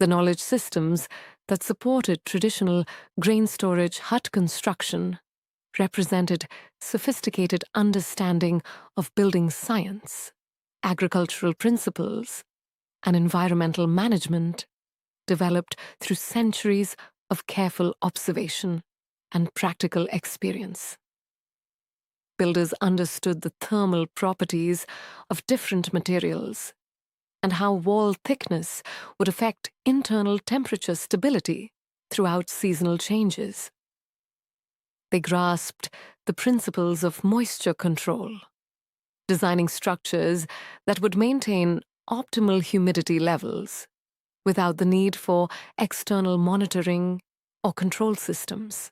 The knowledge systems that supported traditional grain storage hut construction represented sophisticated understanding of building science, agricultural principles, and environmental management developed through centuries of careful observation and practical experience. Builders understood the thermal properties of different materials and how wall thickness would affect internal temperature stability throughout seasonal changes. They grasped the principles of moisture control, designing structures that would maintain optimal humidity levels without the need for external monitoring or control systems.